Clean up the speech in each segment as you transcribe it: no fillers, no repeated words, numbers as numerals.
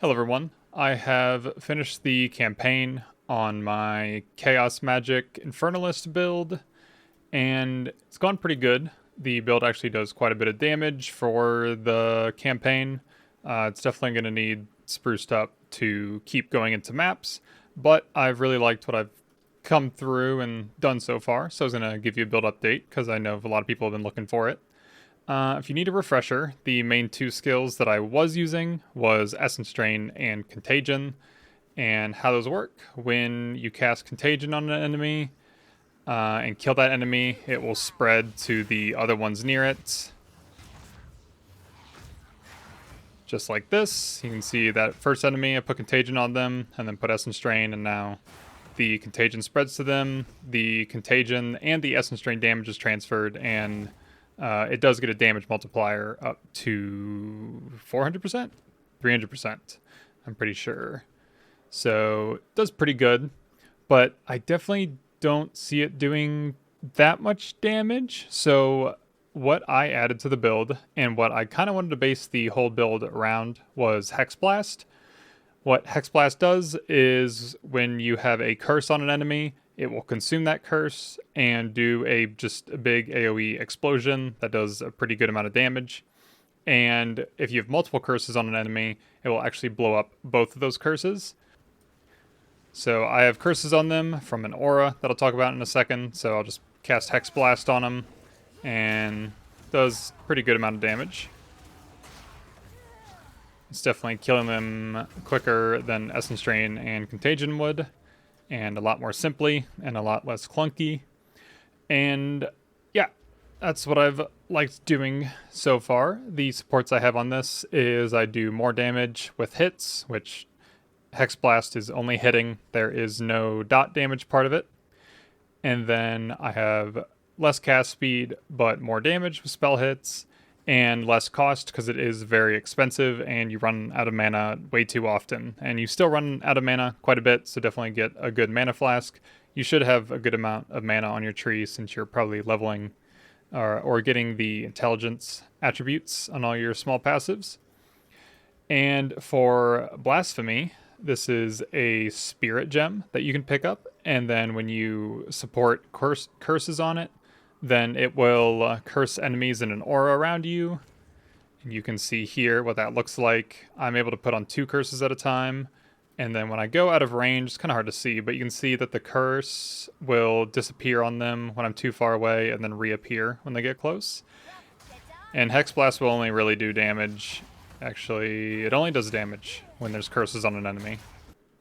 Hello everyone, I have finished the campaign on my Chaos Magic Infernalist build, and it's gone pretty good. The build actually does quite a bit of damage for the campaign. It's definitely going to need spruced up to keep going into maps, but I've really liked what I've come through and done so far, so I was going to give you a build update because I know a lot of people have been looking for it. If you need a refresher, the main two skills that I was using was Essence Drain and Contagion. And how those work: when you cast Contagion on an enemy and kill that enemy, it will spread to the other ones near it. Just like this. You can see that first enemy, I put Contagion on them and then put Essence Drain, and now the Contagion spreads to them. The Contagion and the Essence Drain damage is transferred, and it does get a damage multiplier up to 400%? 300%, I'm pretty sure. So it does pretty good, but I definitely don't see it doing that much damage. So what I added to the build, and what I kind of wanted to base the whole build around, was Hexblast. What Hexblast does is when you have a curse on an enemy, it will consume that curse and do just a big AoE explosion that does a pretty good amount of damage. And if you have multiple curses on an enemy, it will actually blow up both of those curses. So I have curses on them from an aura that I'll talk about in a second. So I'll just cast Hexblast on them, and does pretty good amount of damage. It's definitely killing them quicker than Essence Drain and Contagion would, and a lot more simply, and a lot less clunky. And yeah, that's what I've liked doing so far. The supports I have on this is I do more damage with hits, which Hexblast is only hitting. There is no dot damage part of it. And then I have less cast speed, but more damage with spell hits, and less cost because it is very expensive and you run out of mana way too often. And you still run out of mana quite a bit, so definitely get a good mana flask. You should have a good amount of mana on your tree since you're probably leveling or getting the intelligence attributes on all your small passives. And for Blashphemy, this is a spirit gem that you can pick up, and then when you support curses on it, then it will curse enemies in an aura around you. And you can see here what that looks like. I'm able to put on 2 curses at a time. And then when I go out of range, it's kind of hard to see, but you can see that the curse will disappear on them when I'm too far away and then reappear when they get close. And Hexblast will only really do damage. Actually, it only does damage when there's curses on an enemy.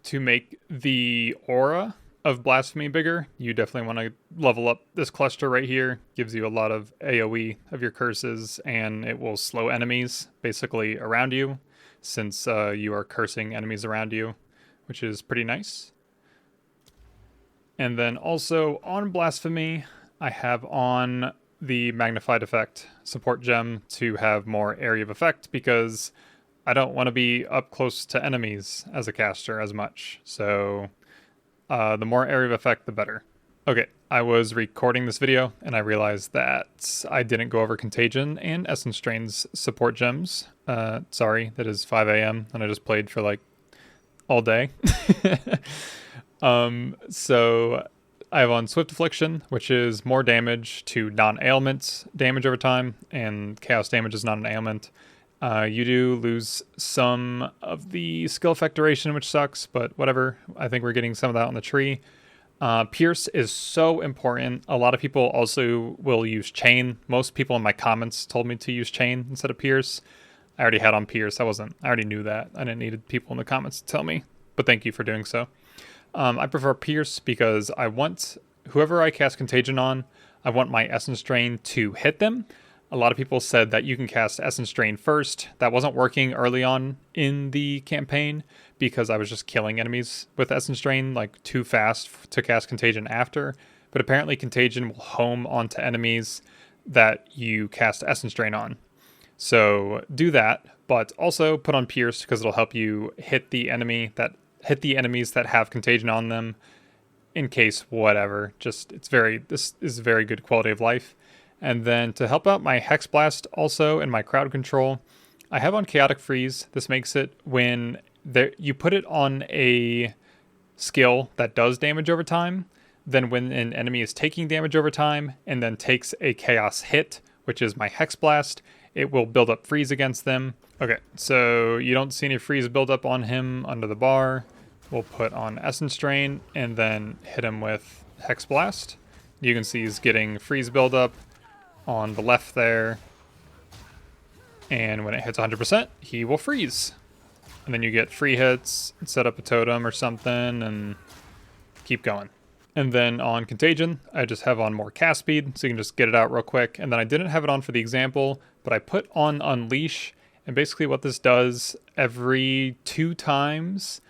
To make the aura of Blashphemy bigger, you definitely want to level up this cluster right here. Gives you a lot of AoE of your curses, and it will slow enemies basically around you, since you are cursing enemies around you, which is pretty nice. And then also on Blashphemy, I have on the Magnified Effect Support Gem to have more area of effect, because I don't want to be up close to enemies as a caster as much. So the more area of effect, the better. Okay, I was recording this video and I realized that I didn't go over Contagion and Essence Drain's support gems. Sorry, that is 5 a.m. and I just played for like all day. So I have on Swift Affliction, which is more damage to non-ailments damage over time, and Chaos damage is not an ailment. You do lose some of the skill effect duration, which sucks, but whatever. I think we're getting some of that on the tree. Pierce is so important. A lot of people also will use Chain. Most people in my comments told me to use Chain instead of Pierce. I already had on Pierce. I already knew that. I didn't need people in the comments to tell me, but thank you for doing so. I prefer Pierce because I want whoever I cast Contagion on, I want my Essence Drain to hit them. A lot of people said that you can cast Essence Drain first. That wasn't working early on in the campaign because I was just killing enemies with Essence Drain like too fast to cast Contagion after. But apparently Contagion will home onto enemies that you cast Essence Drain on. So do that, but also put on Pierce because it'll help you hit the enemies that have Contagion on them in case whatever. This is very good quality of life. And then to help out my Hexblast also and my crowd control, I have on Chaotic Freeze. This makes it when there you put it on a skill that does damage over time. Then when an enemy is taking damage over time and then takes a chaos hit, which is my Hexblast, it will build up freeze against them. Okay, so you don't see any freeze build up on him under the bar. We'll put on Essence Drain and then hit him with Hexblast. You can see he's getting freeze buildup on the left there. And when it hits 100%, he will freeze. And then you get free hits, set up a totem or something, and keep going. And then on Contagion, I just have on more cast speed, so you can just get it out real quick. And then I didn't have it on for the example, but I put on Unleash. And basically what this does, every 2 times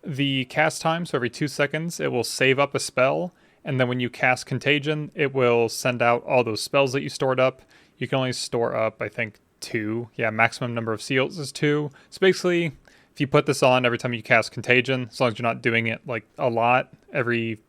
the cast time, so every 2 seconds, it will save up a spell. And then when you cast Contagion, it will send out all those spells that you stored up. You can only store up, I think, 2. Yeah, maximum number of seals is 2. So basically, if you put this on every time you cast Contagion, as long as you're not doing it like a lot, every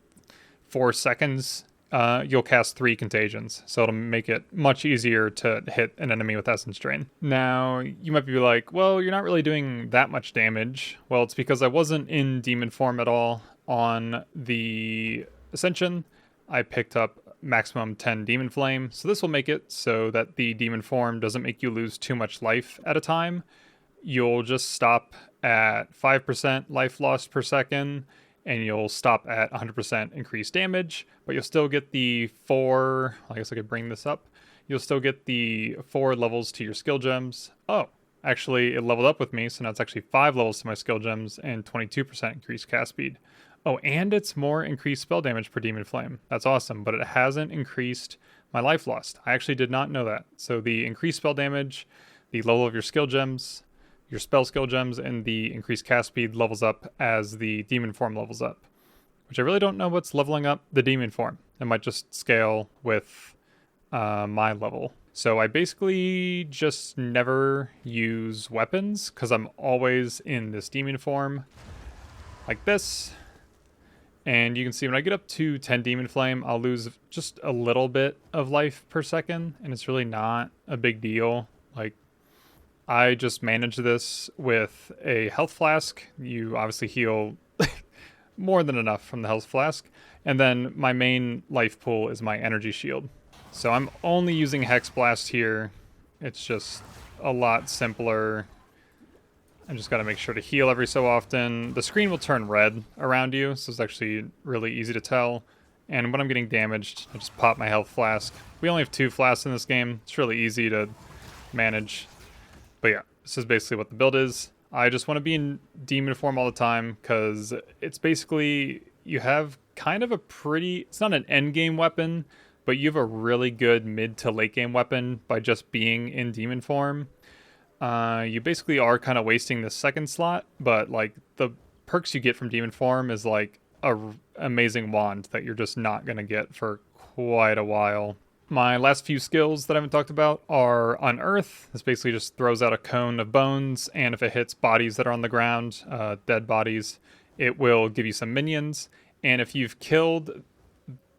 4 seconds, you'll cast 3 Contagions. So it'll make it much easier to hit an enemy with Essence Drain. Now, you might be like, well, you're not really doing that much damage. Well, it's because I wasn't in demon form at all on the Ascension. I picked up maximum 10 Demon Flame, so this will make it so that the demon form doesn't make you lose too much life at a time. You'll just stop at 5% life lost per second, and you'll stop at 100% increased damage, but you'll still get the 4, I guess I could bring this up, you'll still get the 4 levels to your skill gems. Oh, actually it leveled up with me, so now it's actually 5 levels to my skill gems and 22% increased cast speed. Oh, and it's more increased spell damage per Demon Flame. That's awesome, but it hasn't increased my life lost. I actually did not know that. So the increased spell damage, the level of your skill gems, your spell skill gems, and the increased cast speed levels up as the demon form levels up, which I really don't know what's leveling up the demon form. It might just scale with my level. So I basically just never use weapons because I'm always in this demon form like this. And you can see when I get up to 10 Demon Flame, I'll lose just a little bit of life per second, and it's really not a big deal. Like, I just manage this with a health flask. You obviously heal more than enough from the health flask. And then my main life pool is my energy shield. So I'm only using Hexblast here. It's just a lot simpler. I just got to make sure to heal every so often. The screen will turn red around you, so it's actually really easy to tell. And when I'm getting damaged, I just pop my health flask. We only have 2 flasks in this game. It's really easy to manage. But yeah, this is basically what the build is. I just want to be in demon form all the time because it's basically, you have kind of a pretty, it's not an end game weapon, but you have a really good mid to late game weapon by just being in demon form. You basically are kind of wasting the second slot, but like the perks you get from demon form is like a amazing wand that you're just not going to get for quite a while. My last few skills that I haven't talked about are Unearth. This basically just throws out a cone of bones, and if it hits bodies that are on the ground, dead bodies, it will give you some minions. And if you've killed,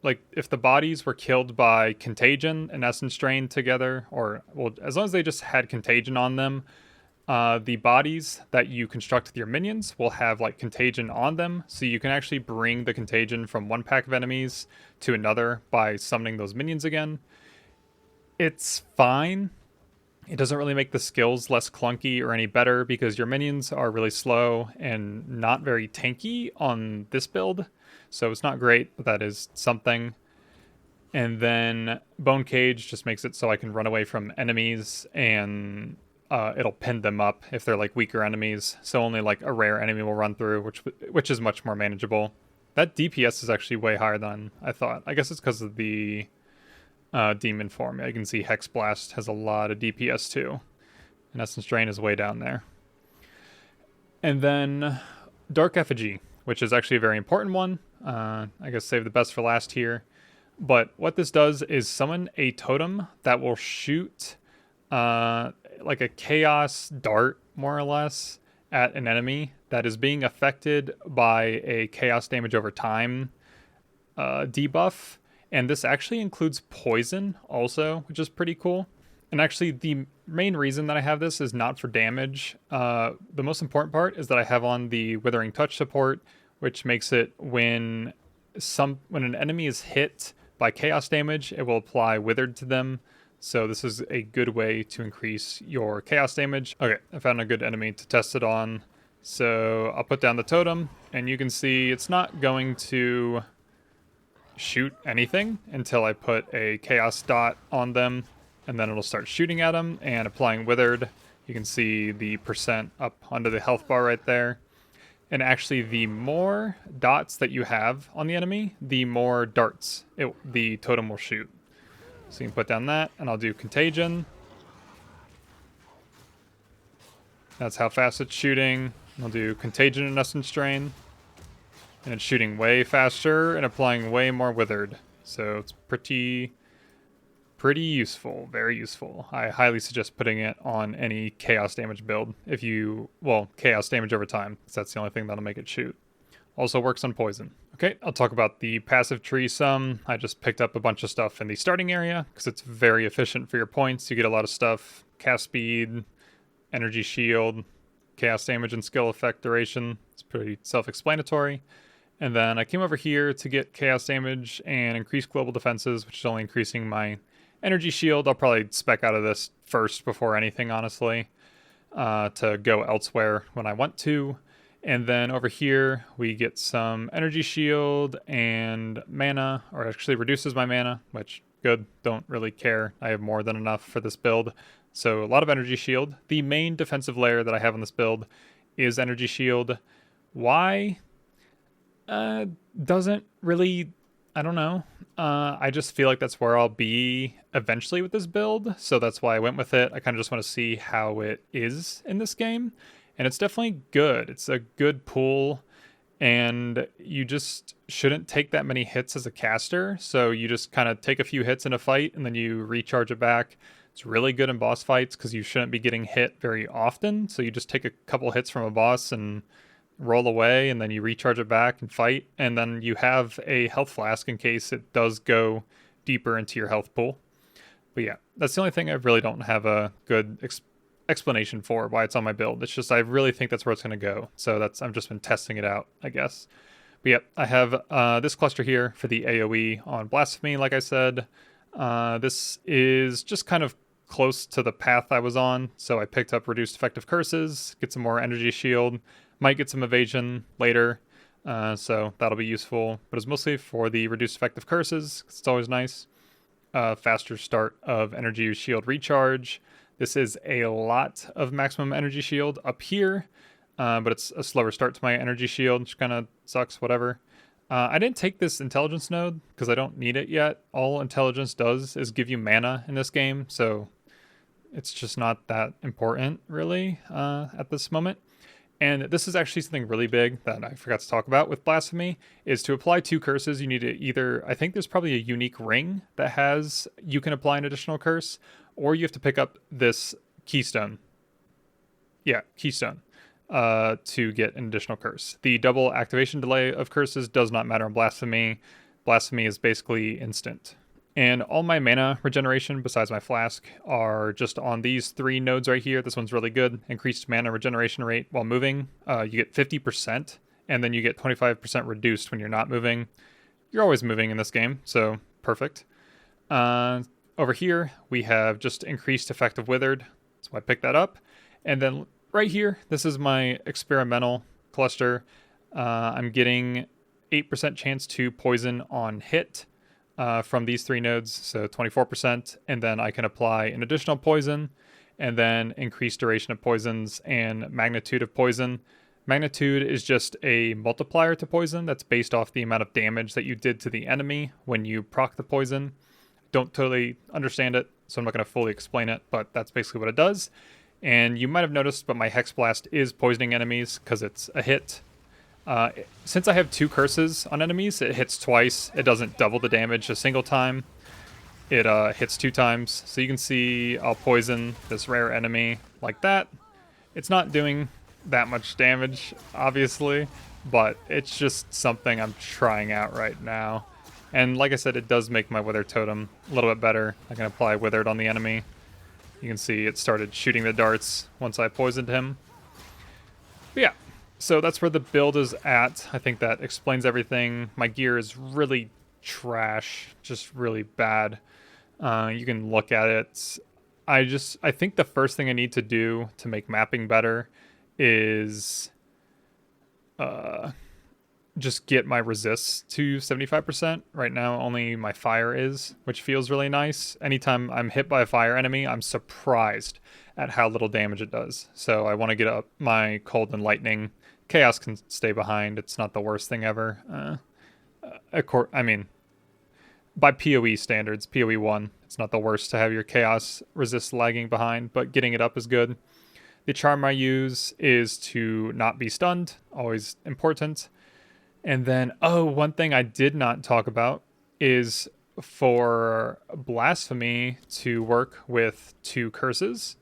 like if the bodies were killed by Contagion and Essence Drain together, or well, as long as they just had Contagion on them, the bodies that you construct with your minions will have like Contagion on them, so you can actually bring the Contagion from one pack of enemies to another by summoning those minions again. It's fine. It doesn't really make the skills less clunky or any better because your minions are really slow and not very tanky on this build. So it's not great, but that is something. And then Bone Cage just makes it so I can run away from enemies and it'll pin them up if they're like weaker enemies. So only like a rare enemy will run through, which is much more manageable. That DPS is actually way higher than I thought. I guess it's because of the demon form. I can see Hexblast has a lot of DPS too. And Essence Drain is way down there. And then Dark Effigy, which is actually a very important one. I guess save the best for last here. But what this does is summon a totem that will shoot like a chaos dart, more or less, at an enemy that is being affected by a chaos damage over time debuff. And this actually includes poison also, which is pretty cool. And actually, the main reason that I have this is not for damage. The most important part is that I have on the Withering Touch support, which makes it when an enemy is hit by chaos damage, it will apply Withered to them. So this is a good way to increase your chaos damage. Okay, I found a good enemy to test it on. So I'll put down the totem, and you can see it's not going to shoot anything until I put a chaos dot on them, and then it'll start shooting at them and applying Withered. You can see the percent up under the health bar right there. And actually, the more dots that you have on the enemy, the more darts the totem will shoot. So you can put down that, and I'll do Contagion. That's how fast it's shooting. I'll do Contagion and Essence Drain. And it's shooting way faster and applying way more Withered. So it's pretty useful, very useful. I highly suggest putting it on any chaos damage build chaos damage over time, because that's the only thing that'll make it shoot. Also works on poison. Okay, I'll talk about the passive tree some. I just picked up a bunch of stuff in the starting area because it's very efficient for your points. You get a lot of stuff: cast speed, energy shield, chaos damage, and skill effect duration. It's pretty self-explanatory. And then I came over here to get chaos damage and increase global defenses, which is only increasing my energy shield. I'll probably spec out of this first before anything, honestly, to go elsewhere when I want to. And then over here, we get some energy shield and mana, or actually reduces my mana, which good, don't really care. I have more than enough for this build. So a lot of energy shield. The main defensive layer that I have on this build is energy shield. Why? Doesn't really, I don't know. I just feel like that's where I'll be eventually with this build, so that's why I went with it. I kind of just want to see how it is in this game, and it's definitely good. It's a good pool, and you just shouldn't take that many hits as a caster, so you just kind of take a few hits in a fight, and then you recharge it back. It's really good in boss fights because you shouldn't be getting hit very often, so you just take a couple hits from a boss and roll away, and then you recharge it back and fight, and then you have a health flask in case it does go deeper into your health pool. But yeah, that's the only thing I really don't have a good explanation for why it's on my build. It's just I really think that's where it's going to go, so I've just been testing it out, I guess. But yeah, I have this cluster here for the AoE on Blashphemy, like I said. This is just kind of close to the path I was on, so I picked up reduced effective curses, get some more energy shield, might get some evasion later, so that'll be useful, but it's mostly for the reduced effective curses, 'cause it's always nice. Faster start of energy shield recharge. This is a lot of maximum energy shield up here, but it's a slower start to my energy shield, which kind of sucks, whatever. I didn't take this intelligence node because I don't need it yet. All intelligence does is give you mana in this game, so it's just not that important, really, at this moment. And this is actually something really big that I forgot to talk about with Blashphemy, is to apply 2 curses, you need to either, I think there's probably a unique ring that you can apply an additional curse, or you have to pick up this keystone. Yeah, keystone, to get an additional curse. The double activation delay of curses does not matter on Blashphemy. Blashphemy is basically instant. And all my mana regeneration, besides my flask, are just on these 3 nodes right here. This one's really good. Increased mana regeneration rate while moving. You get 50%, and then you get 25% reduced when you're not moving. You're always moving in this game, so perfect. Over here, we have just increased effective Withered, so I picked that up. And then right here, this is my experimental cluster. I'm getting 8% chance to poison on hit. From these 3 nodes, so 24%, and then I can apply an additional poison, and then increase duration of poisons and magnitude of poison. Magnitude is just a multiplier to poison that's based off the amount of damage that you did to the enemy when you proc the poison. Don't totally understand it, so I'm not going to fully explain it, but that's basically what it does. And you might have noticed, but my Hexblast is poisoning enemies because it's a hit. Since I have 2 curses on enemies, it hits twice. It doesn't double the damage a single time. It hits 2 times. So you can see I'll poison this rare enemy like that. It's not doing that much damage, obviously, but it's just something I'm trying out right now. And like I said, it does make my Wither Totem a little bit better. I can apply Withered on the enemy. You can see it started shooting the darts once I poisoned him. But yeah, so that's where the build is at. I think that explains everything. My gear is really trash, just really bad. You can look at it. I think the first thing I need to do to make mapping better is just get my resists to 75%. Right now, only my fire is, which feels really nice. Anytime I'm hit by a fire enemy, I'm surprised at how little damage it does. So I want to get up my cold and lightning. Chaos can stay behind. It's not the worst thing ever. I mean, by PoE standards, PoE 1, it's not the worst to have your chaos resist lagging behind, but getting it up is good. The charm I use is to not be stunned, always important. And then, one thing I did not talk about is for Blashphemy to work with 2 curses,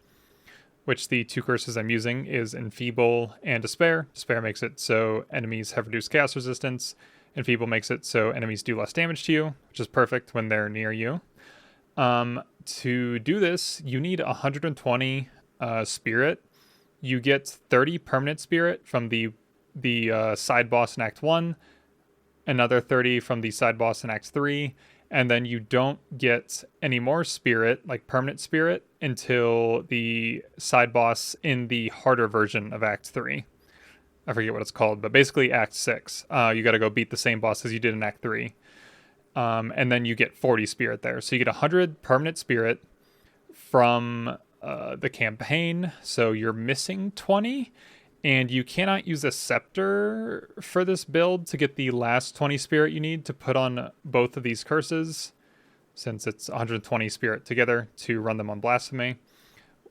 which the 2 curses I'm using is Enfeeble and Despair. Despair makes it so enemies have reduced chaos resistance. Enfeeble makes it so enemies do less damage to you, which is perfect when they're near you. To do this, you need 120 spirit. You get 30 permanent spirit from the side boss in Act 1, another 30 from the side boss in Act 3, and then you don't get any more spirit, like permanent spirit, until the side boss in the harder version of Act 3. I forget what it's called, but basically Act 6. You got to go beat the same boss as you did in Act 3. And then you get 40 spirit there. So you get 100 permanent spirit from the campaign, so you're missing 20. And you cannot use a scepter for this build to get the last 20 spirit you need to put on both of these curses, since it's 120 spirit together to run them on Blashphemy.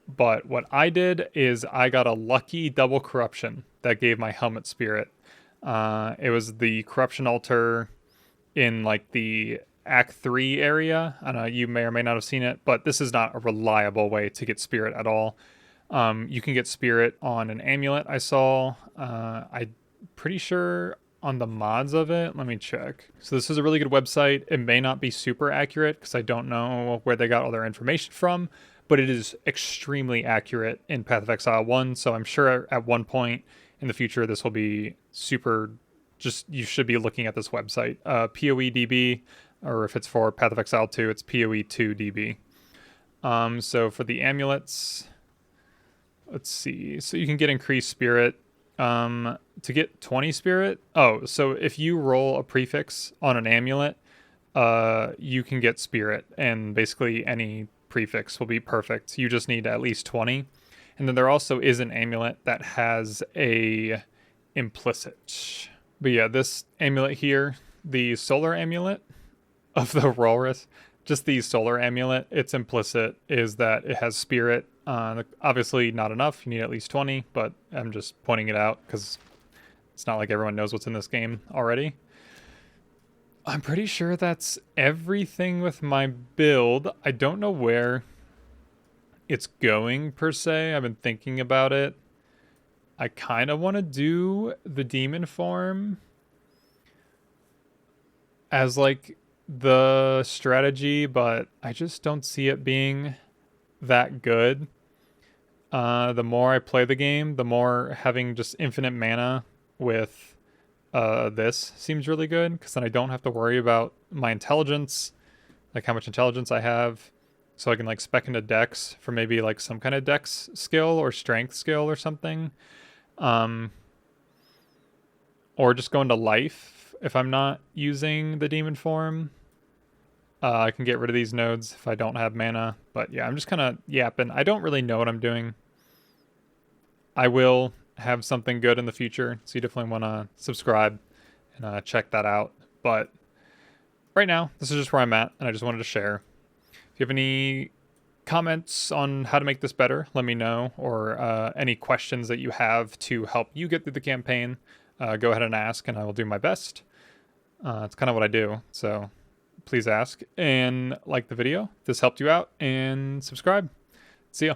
But what I did is I got a lucky double corruption that gave my helmet spirit. It was the corruption altar in like the Act 3 area. I know you may or may not have seen it, but this is not a reliable way to get spirit at all. You can get spirit on an amulet I saw. I'm pretty sure on the mods of it. Let me check. So this is a really good website. It may not be super accurate because I don't know where they got all their information from, but it is extremely accurate in Path of Exile 1. So I'm sure at one point in the future, this will be super, just, you should be looking at this website. PoEDB, or if it's for Path of Exile 2, it's PoE2DB. So for the amulets, let's see. So you can get increased spirit. To get 20 spirit. So if you roll a prefix on an amulet, you can get spirit, and basically any prefix will be perfect. You just need at least 20. And then there also is an amulet that has a implicit. But yeah, this amulet here, the solar amulet of the Walrus, just the solar amulet, its implicit is that it has spirit. Obviously not enough, you need at least 20, but I'm just pointing it out because it's not like everyone knows what's in this game already. I'm pretty sure that's everything with my build. I don't know where it's going per se. I've been thinking about it. I kind of want to do the demon form as like the strategy, but I just don't see it being that good. The more I play the game, the more having just infinite mana with this seems really good, because then I don't have to worry about my intelligence, like how much intelligence I have, so I can like spec into dex for maybe like some kind of dex skill or strength skill or something, or just go into life if I'm not using the demon form. I can get rid of these nodes if I don't have mana. But yeah, I'm just kind of yapping. I don't really know what I'm doing. I will have something good in the future, so you definitely want to subscribe and check that out. But right now, this is just where I'm at, and I just wanted to share. If you have any comments on how to make this better, let me know, or any questions that you have to help you get through the campaign, go ahead and ask, and I will do my best. It's kind of what I do, so please ask and like the video if this helped you out, and subscribe. See ya.